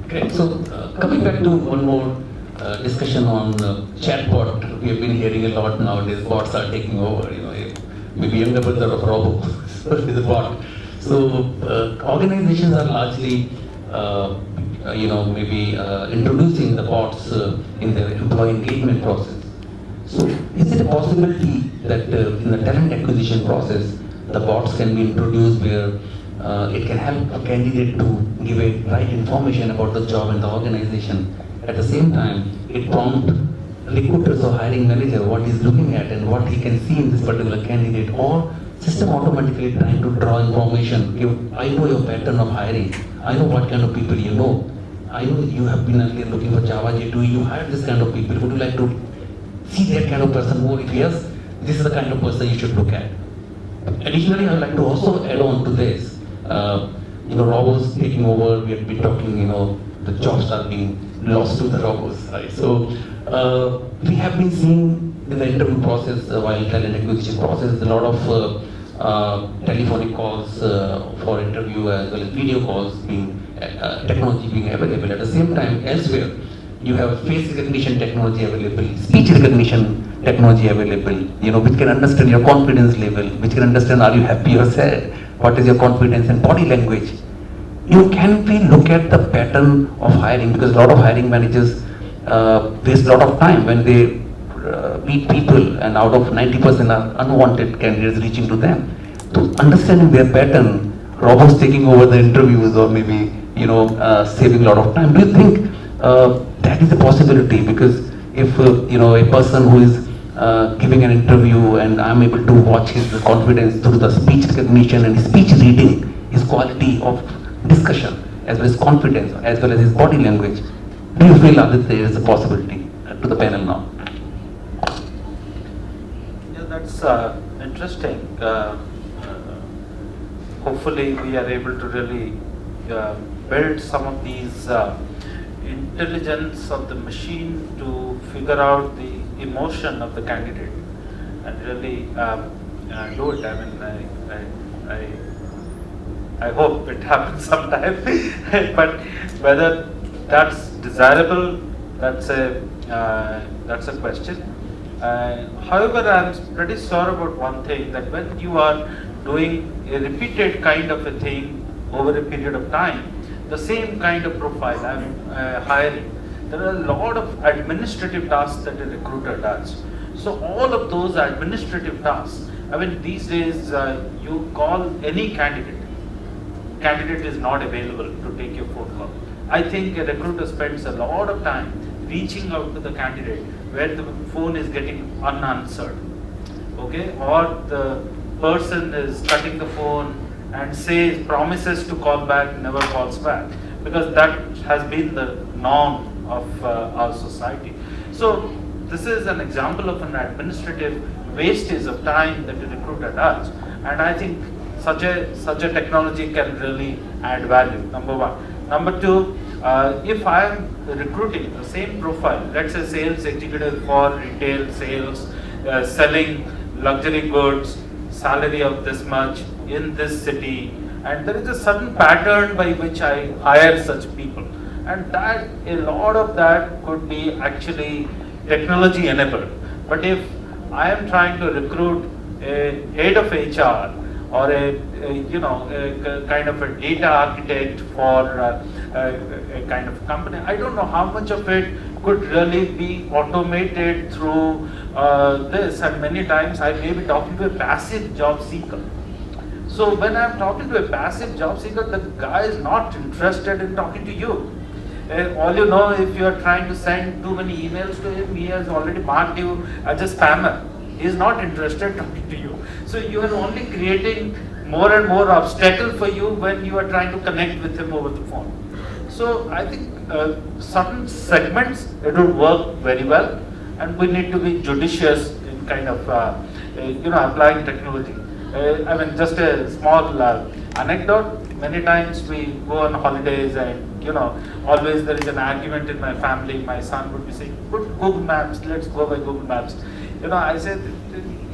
Great. So coming back to one more discussion on chatbot, we have been hearing a lot nowadays. Bots are taking over. Maybe younger brother of Robo is a bot. So organizations are largely, maybe introducing the bots in their employee engagement process. So is it a possibility that in the talent acquisition process, the bots can be introduced where it can help a candidate to give a right information about the job and the organization? At the same time, it prompts recruiters or hiring manager what he's looking at and what he can see in this particular candidate, or system automatically trying to draw information. I know your pattern of hiring. I know what kind of people you know. I know you have been earlier looking for Java J2. You hired this kind of people. Would you like to see that kind of person more? If yes, this is the kind of person you should look at. Additionally, I would like to also add on to this. Robots taking over. We have been talking. The jobs are being lost to the robots, right? So We have been seeing in the interview process, while talent acquisition process, a lot of telephonic calls for interview as well as video calls being technology being available. At the same time, elsewhere, you have face recognition technology available, speech recognition technology available, which can understand your confidence level, which can understand are you happy or sad, what is your confidence and body language. You can look at the pattern of hiring, because a lot of hiring managers waste a lot of time when they meet people, and out of 90% are unwanted candidates reaching to them. To understanding their pattern, robots taking over the interviews or maybe saving a lot of time. Do you think that is a possibility? Because if a person who is giving an interview and I'm able to watch his confidence through the speech recognition and speech reading, his quality of discussion, as well as confidence, as well as his body language, do you feel that there is a possibility to the panel now? Yeah, that's interesting. Hopefully we are able to really build some of these intelligence of the machine to figure out the emotion of the candidate and really do it. I mean, I hope it happens sometime, but whether that's desirable, that's a question. However, I'm pretty sure about one thing, that when you are doing a repeated kind of a thing over a period of time, the same kind of profile I'm hiring, there are a lot of administrative tasks that a recruiter does. So all of those administrative tasks, I mean, these days you call any candidate is not available to take your phone call. I think a recruiter spends a lot of time reaching out to the candidate where the phone is getting unanswered, okay, or the person is cutting the phone and promises to call back, never calls back, because that has been the norm of our society. So this is an example of an administrative wastage of time that a recruiter does, and I think such a technology can really add value, number one. Number two, if I am recruiting the same profile, let's say sales executive for retail sales, selling luxury goods, salary of this much in this city, and there is a certain pattern by which I hire such people, and that a lot of that could be actually technology enabled. But if I am trying to recruit a head of HR or a kind of a data architect for a kind of company, I don't know how much of it could really be automated through this, and many times I may be talking to a passive job seeker. So when I'm talking to a passive job seeker, the guy is not interested in talking to you. All you know, if you are trying to send too many emails to him, he has already marked you as a spammer. He is not interested in talking to you. So you are only creating more and more obstacle for you when you are trying to connect with him over the phone. So I think certain segments, it will work very well, and we need to be judicious in kind of applying technology. I mean, just a small anecdote. Many times we go on holidays, and always there is an argument in my family. My son would be saying, "Put Google Maps. Let's go by Google Maps." I said,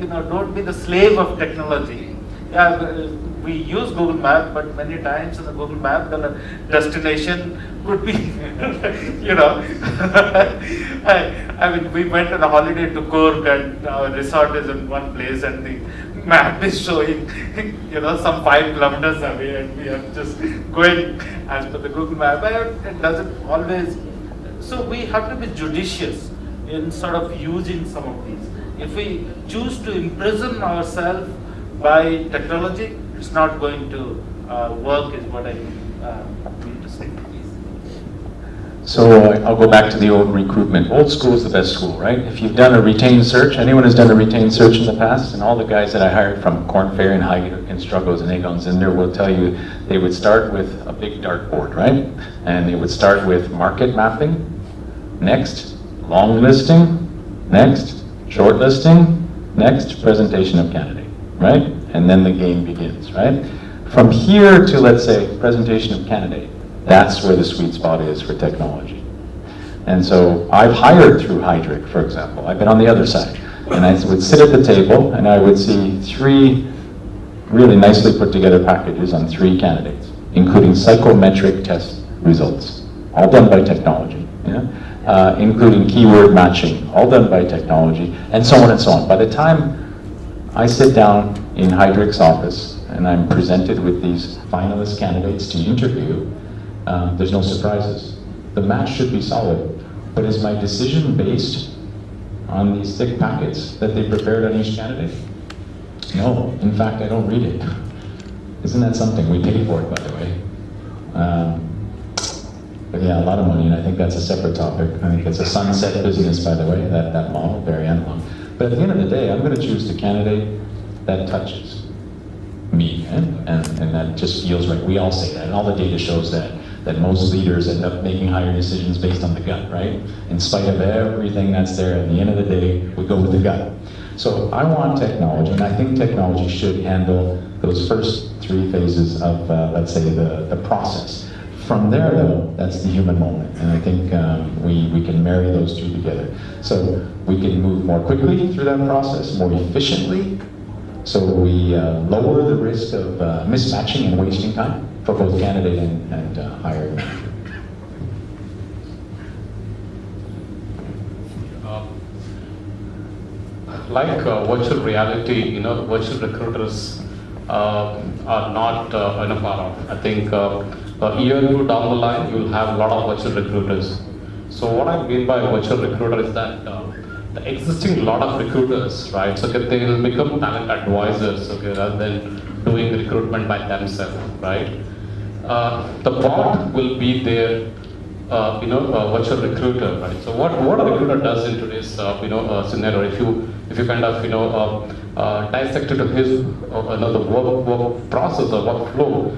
don't be the slave of technology. Yeah, we use Google Map, but many times in the Google Map, the destination could be, I mean, we went on a holiday to Corp, and our resort is in one place, and the map is showing, some 5 kilometers away, and we are just going as per the Google Map. It doesn't always. So we have to be judicious in sort of using some of these. If we choose to imprison ourselves by technology, it's not going to work, is what I mean to say. So I'll go back to the old recruitment. Old school is the best school, right? If you've done a retained search, anyone who's done a retained search in the past, and all the guys that I hired from Korn Ferry and Hager and Struggles and Egon Zinder will tell you, they would start with a big dartboard, right? And they would start with market mapping, next, long listing, next, short listing, next, presentation of candidate, right? And then the game begins, right? From here to, let's say, presentation of candidate, that's where the sweet spot is for technology. And so I've hired through Heidrick, for example. I've been on the other side. And I would sit at the table and I would see 3 really nicely put together packages on 3 candidates, including psychometric test results, all done by technology, including keyword matching, all done by technology, and so on and so on. By the time I sit down in Heidrick's office and I'm presented with these finalist candidates to interview, there's no surprises. The match should be solid, but is my decision based on these thick packets that they prepared on each candidate? No, in fact, I don't read it. Isn't that something? We pay for it, by the way. But yeah, a lot of money, and I think that's a separate topic. I think it's a sunset business, by the way, that model, very analog. But at the end of the day, I'm going to choose the candidate that touches me, and that just feels right. We all say that, and all the data shows that most leaders end up making higher decisions based on the gut, right? In spite of everything that's there, at the end of the day, we go with the gut. So I want technology, and I think technology should handle those first 3 phases of, let's say, the process. From there, though, that's the human moment, and I think we can marry those 2 together. So we can move more quickly through that process, more efficiently, so we lower the risk of mismatching and wasting time for both candidate and hiring manager. Like virtual reality, virtual recruiters are not in a part of. I think a year or 2 down the line, you'll have a lot of virtual recruiters. So what I mean by virtual recruiter is that the existing lot of recruiters, right? So they will become talent advisors, okay, rather than doing recruitment by themselves, right? The bot will be their, virtual recruiter, right? So what a recruiter does in today's, scenario, if you kind of, dissect it to his, the work process or workflow,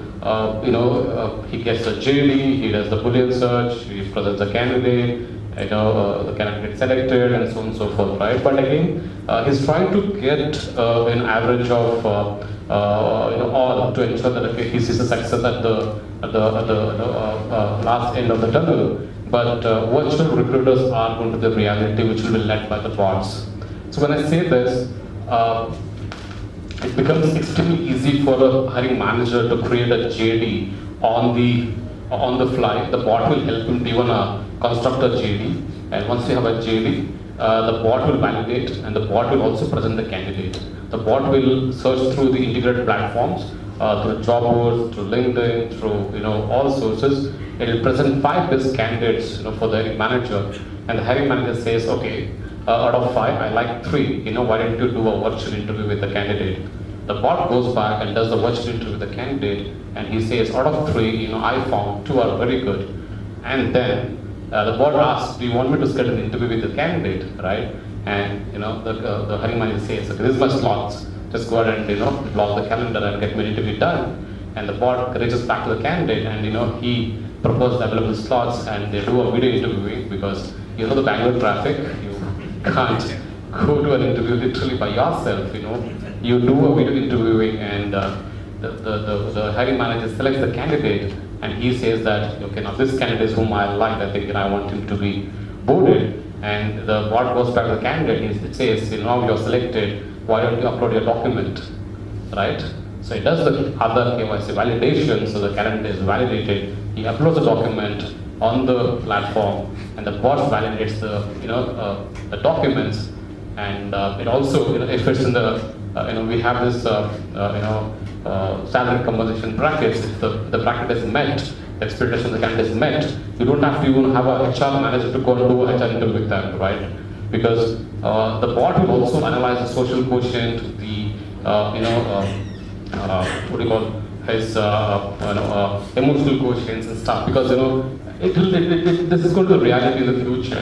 he gets a JD, he does the Boolean search, he presents a candidate, the candidate gets selected, and so on and so forth, right? But again, he's trying to get an average of all to ensure that okay, he sees the success at the last end of the tunnel. But virtual recruiters are going to the reality, which will be led by the bots. So when I say this, it becomes extremely easy for a hiring manager to create a JD on the fly. The bot will help him even construct a JD, and once you have a JD, the bot will validate, and the bot will also present the candidate. The bot will search through the integrated platforms, through job boards, through LinkedIn, through all sources. It will present 5 best candidates for the hiring manager, and the hiring manager says, okay, out of 5, I like 3. Why don't you do a virtual interview with the candidate? The bot goes back and does the virtual interview with the candidate, and he says, out of 3, I found 2 are very good. And then the bot asks, do you want me to schedule an interview with the candidate, right? And the hiring manager says, okay, this is my slots. Just go ahead and block the calendar and get my interview done. And the bot reaches back to the candidate, and he proposes available slots, and they do a video interviewing because the Bangalore traffic. You can't go to an interview literally by yourself. You do a video interviewing, and the hiring manager selects the candidate, and he says that okay, now this candidate is whom I like. I think I want him to be boarded. And the bot goes back to the candidate. It says, now you're selected. Why don't you upload your document, right? So it does the other KYC validation. So the candidate is validated. He uploads the document on the platform, and the bot validates the documents. And it also, if it's in the, we have this, salary compensation brackets. If the bracket is met, the expectation of the candidate is met, you don't have to even have a HR manager to go and do a HR interview with them, right? Because the bot will also analyze the social quotient, the, what do you call, his, emotional quotients and stuff. Because, this is going to be reality in the future,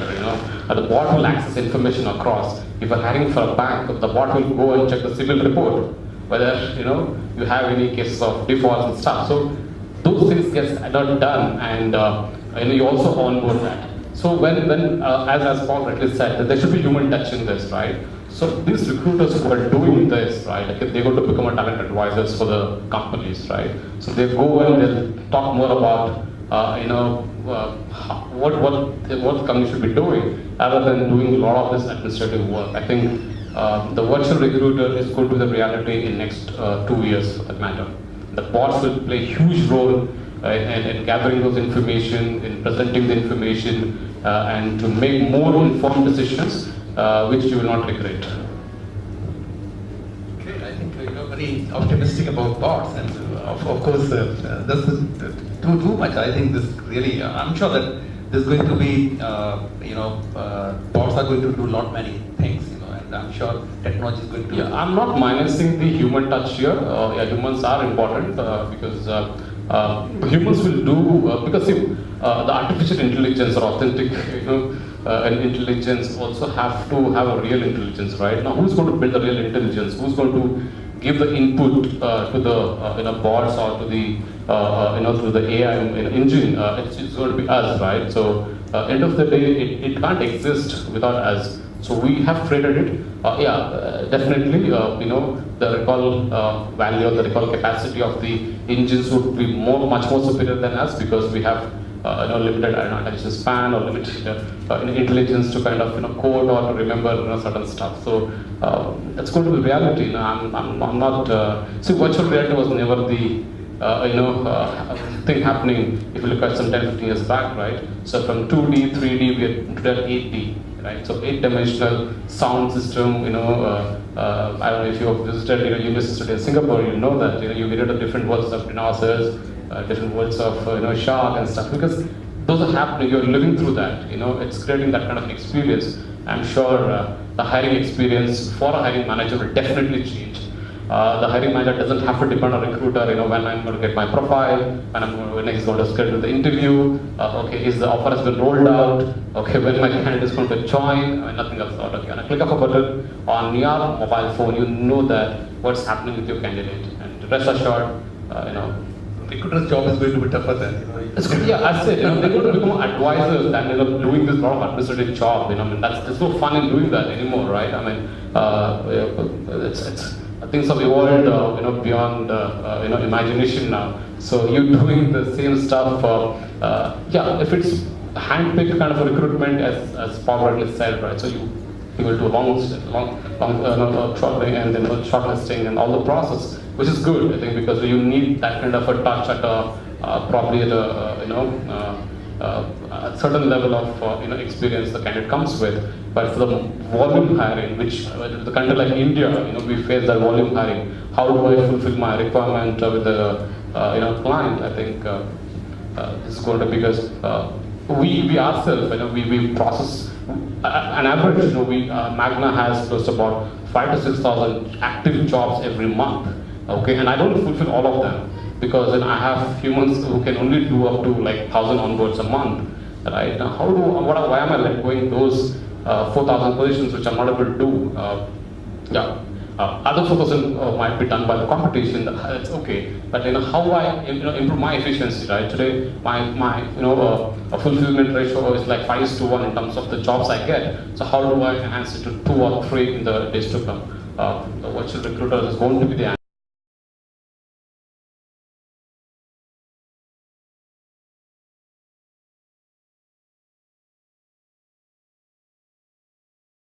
the bot will access information across. If you're hiring for a bank, the bot will go and check the civil report, whether, you have any cases of defaults and stuff. So those things get done, and you also onboard that. So when as Paul rightly said, that there should be human touch in this, right? So these recruiters who are doing this, right, they're going to become a talent advisors for the companies, right? So they go and they'll talk more about what the company should be doing, rather than doing a lot of this administrative work. I think the virtual recruiter is going to be the reality in next 2 years, for that matter. The bots will play a huge role in gathering those information, in presenting the information, and to make more informed decisions, which you will not regret. Okay, I think you're very optimistic about bots, and of course, this is too much. I think this really, I'm sure that there's going to be, bots are going to do many things, and I'm sure technology is going to. Yeah, I'm not minusing the human touch here. Yeah, humans are important because humans will do because see, the artificial intelligence or authentic, and intelligence also have to have a real intelligence, right? Now, who's going to build the real intelligence? Who's going to give the input to the bots or to the through the AI engine? It's going to be us, right? So, end of the day, it can't exist without us. So we have created it. Definitely, the recall value or the recall capacity of the engines would be much more superior than us, because we have limited attention span or limited intelligence to kind of code or to remember certain stuff. So that's going to be reality. I'm not. See, virtual reality was never the thing happening. If you look at some 10-15 years back, right? So from 2D, 3D, we are today at 8D. Right, so 8-dimensional sound system. I don't know if you have visited university in Singapore. You know that you get the different worlds of dinosaurs, different worlds of shark and stuff, because those are happening. You're living through that. It's creating that kind of experience. I'm sure the hiring experience for a hiring manager will definitely change. The hiring manager doesn't have to depend on a recruiter, when I'm going to get my profile, when he's going to schedule the interview, is the offer has been rolled out, when my candidate is going to join, nothing else. When I click of a button on your mobile phone, you know that what's happening with your candidate, and rest assured, recruiter's job is going to be tougher than, Yeah, I said, they're going to become advisors than doing this lot of administrative job. There's no fun in doing that anymore, right? Things have evolved, beyond imagination now. So you're doing the same stuff. If it's hand-picked kind of a recruitment, as Poojary said, right? So you will do long shortlisting and then shortlisting and all the process, which is good, I think, because you need that kind of a touch at probably at a certain level of experience the candidate comes with. But for the volume hiring, which the country like India, we face that volume hiring. How do I fulfill my requirement with the client? I think this is going to be, because we ourselves, we process an average. Magna has close to about 5,000 to 6,000 active jobs every month. And I don't fulfill all of them, because then I have humans who can only do up to 1,000 onboards a month, right? Now, why am I going those 4,000 positions which I'm not able to do? Other 4,000 might be done by the competition. That's okay, but how I improve my efficiency, right? Today, my fulfillment ratio is 5:1 in terms of the jobs I get. So how do I enhance it to 2 or 3 in the days to come? The virtual recruiter is going to be the answer.